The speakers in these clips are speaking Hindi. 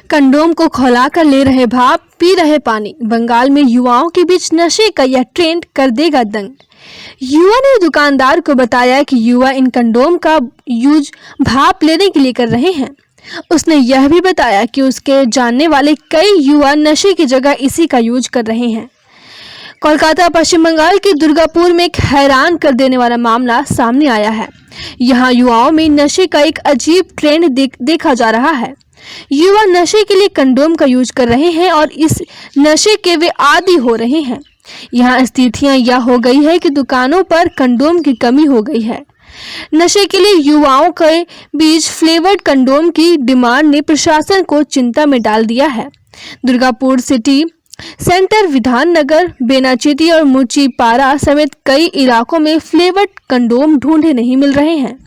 कंडोम को खौलाकर ले रहे भाप, पी रहे पानी। बंगाल में युवाओं के बीच नशे का यह ट्रेंड कर देगा दंग। युवा ने दुकानदार को बताया कि युवा इन कंडोम का यूज भाप लेने के लिए कर रहे हैं। उसने यह भी बताया कि उसके जानने वाले कई युवा नशे की जगह इसी का यूज कर रहे हैं। कोलकाता पश्चिम बंगाल के दुर्गापुर में एक हैरान कर देने वाला मामला सामने आया है। यहाँ युवाओं में नशे का एक अजीब ट्रेंड देखा जा रहा है। युवा नशे के लिए कंडोम का यूज कर रहे हैं और इस नशे के वे आदी हो रहे हैं। यहाँ स्थितियां यह हो गई है कि दुकानों पर कंडोम की कमी हो गई है। नशे के लिए युवाओं के बीच फ्लेवर्ड कंडोम की डिमांड ने प्रशासन को चिंता में डाल दिया है। दुर्गापुर सिटी सेंटर, विधान नगर, बेनाचीती और मुचीपारा समेत कई इलाकों में फ्लेवर्ड कंडोम ढूंढे नहीं मिल रहे हैं।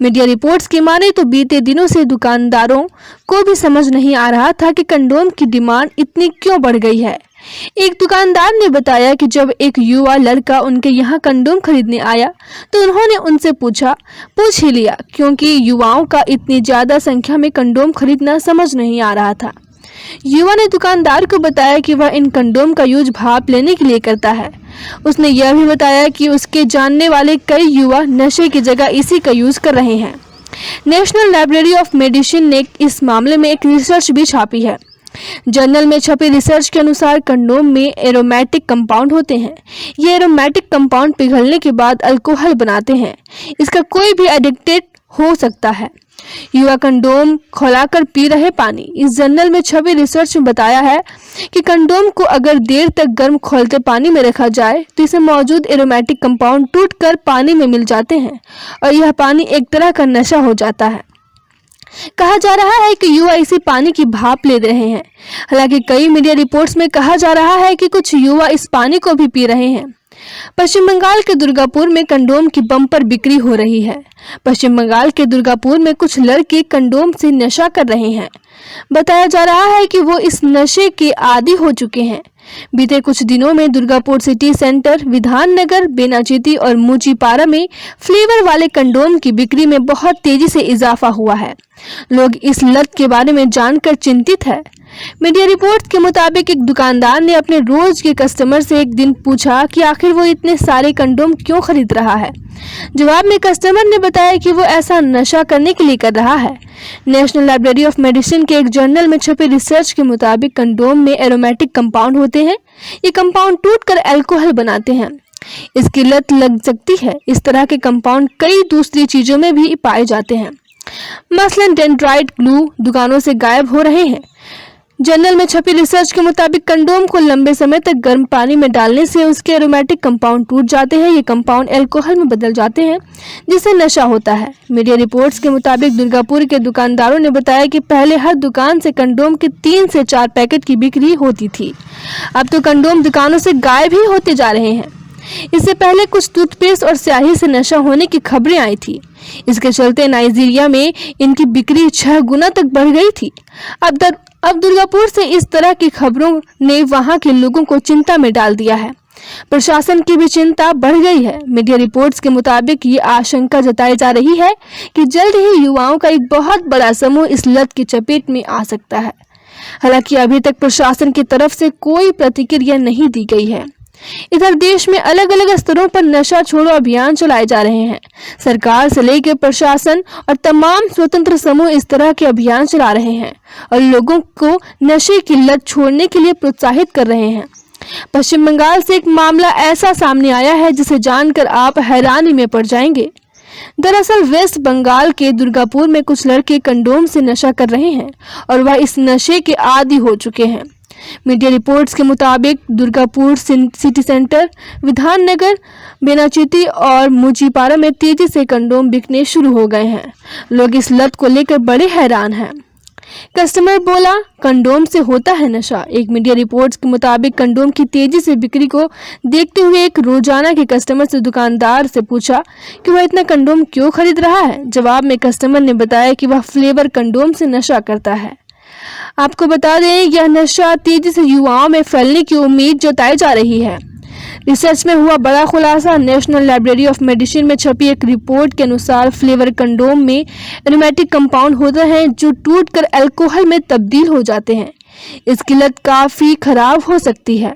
मीडिया रिपोर्ट्स की माने तो बीते दिनों से दुकानदारों को भी समझ नहीं आ रहा था कि कंडोम की डिमांड इतनी क्यों बढ़ गई है। एक दुकानदार ने बताया कि जब एक युवा लड़का उनके यहाँ कंडोम खरीदने आया तो उन्होंने उनसे पूछ ही लिया, क्योंकि युवाओं का इतनी ज्यादा संख्या में कंडोम खरीदना समझ नहीं आ रहा था। युवा ने दुकानदार को बताया कि वह इन कंडोम का यूज भाप लेने के लिए करता है। उसने यह भी बताया कि उसके जानने वाले कई युवा नशे की जगह इसी का यूज कर रहे हैं। नेशनल लाइब्रेरी ऑफ मेडिसिन ने इस मामले में एक रिसर्च भी छापी है। जर्नल में छपी रिसर्च के अनुसार कंडोम में एरोमेटिक कंपाउंड होते हैं। ये एरोमेटिक कंपाउंड पिघलने के बाद अल्कोहल बनाते हैं। इसका कोई भी एडिक्टेड हो सकता है। युवा कंडोम खौलाकर पी रहे पानी। इस जर्नल में छपी रिसर्च में बताया है कि कंडोम को अगर देर तक गर्म खौलते पानी में रखा जाए तो इसमें मौजूद एरोमेटिक कंपाउंड टूटकर पानी में मिल जाते हैं और यह पानी एक तरह का नशा हो जाता है। कहा जा रहा है कि युवा इसी पानी की भाप ले रहे हैं। हालांकि कई मीडिया रिपोर्ट्स में कहा जा रहा है कि कुछ युवा इस पानी को भी पी रहे हैं। पश्चिम बंगाल के दुर्गापुर में कंडोम की बम्पर बिक्री हो रही है। पश्चिम बंगाल के दुर्गापुर में कुछ लड़के कंडोम से नशा कर रहे हैं। बताया जा रहा है कि वो इस नशे के आदी हो चुके हैं। बीते कुछ दिनों में दुर्गापुर सिटी सेंटर, विधान नगर, बेनाचीती और मुचीपारा में फ्लेवर वाले कंडोम की बिक्री में बहुत तेजी से इजाफा हुआ है। लोग इस लत के बारे में जानकर चिंतित है। मीडिया रिपोर्ट के मुताबिक एक दुकानदार ने अपने रोज के कस्टमर से एक दिन पूछा कि आखिर वो इतने सारे कंडोम क्यों खरीद रहा है। जवाब में कस्टमर ने बताया कि वो ऐसा नशा करने के लिए कर रहा है। नेशनल लाइब्रेरी ऑफ मेडिसिन के एक जर्नल में छपे रिसर्च के मुताबिक कंडोम में एरोमेटिक कंपाउंड होते हैं। ये कंपाउंड टूटकर अल्कोहल बनाते हैं। इसकी लत लग सकती है। इस तरह के कंपाउंड कई दूसरी चीजों में भी पाए जाते हैं। मसलन डेंड्राइट ग्लू दुकानों से गायब हो रहे हैं। जर्नल में छपी रिसर्च के मुताबिक कंडोम को लंबे समय तक गर्म पानी में डालने से उसके एरोमेटिक कंपाउंड टूट जाते हैं। ये कंपाउंड अल्कोहल में बदल जाते हैं, जिससे नशा होता है। मीडिया रिपोर्ट्स के मुताबिक दुर्गापुर के दुकानदारों ने बताया कि पहले हर दुकान से कंडोम के 3 से 4 पैकेट की बिक्री होती थी। अब तो कंडोम दुकानों से गायब ही होते जा रहे हैं। इससे पहले कुछ टूथपेस्ट और स्याही से नशा होने की खबरें आई थी। इसके चलते नाइजीरिया में इनकी बिक्री 6 गुना तक बढ़ गई थी। अब दुर्गापुर से इस तरह की खबरों ने वहां के लोगों को चिंता में डाल दिया है। प्रशासन की भी चिंता बढ़ गई है। मीडिया रिपोर्ट्स के मुताबिक ये आशंका जताई जा रही है कि जल्द ही युवाओं का एक बहुत बड़ा समूह इस लत की चपेट में आ सकता है। हालांकि अभी तक प्रशासन की तरफ से कोई प्रतिक्रिया नहीं दी गई है। इधर देश में अलग अलग स्तरों पर नशा छोड़ो अभियान चलाए जा रहे हैं। सरकार से लेकर प्रशासन और तमाम स्वतंत्र समूह इस तरह के अभियान चला रहे हैं और लोगों को नशे की लत छोड़ने के लिए प्रोत्साहित कर रहे हैं। पश्चिम बंगाल से एक मामला ऐसा सामने आया है जिसे जानकर आप हैरानी में पड़ जाएंगे। दरअसल वेस्ट बंगाल के दुर्गापुर में कुछ लड़के कंडोम से नशा कर रहे हैं और वह इस नशे के आदी हो चुके हैं। मीडिया रिपोर्ट्स के मुताबिक दुर्गापुर सिटी सेंटर, विधान नगर, बेनाचीती और मुचीपारा में तेजी से कंडोम बिकने शुरू हो गए हैं। लोग इस लत को लेकर बड़े हैरान हैं। कस्टमर बोला, कंडोम से होता है नशा। एक मीडिया रिपोर्ट्स के मुताबिक कंडोम की तेजी से बिक्री को देखते हुए एक रोजाना के कस्टमर से दुकानदार से पूछा कि वह इतना कंडोम क्यों खरीद रहा है। जवाब में कस्टमर ने बताया कि वह फ्लेवर कंडोम से नशा करता है। आपको बता दें, यह नशा तेजी से युवाओं में फैलने की उम्मीद जताई जा रही है। रिसर्च में हुआ बड़ा खुलासा। नेशनल लाइब्रेरी ऑफ मेडिसिन में छपी एक रिपोर्ट के अनुसार फ्लेवर कंडोम में एरोमेटिक कंपाउंड होते हैं जो टूटकर अल्कोहल में तब्दील हो जाते हैं। इसकी लत काफ़ी खराब हो सकती है।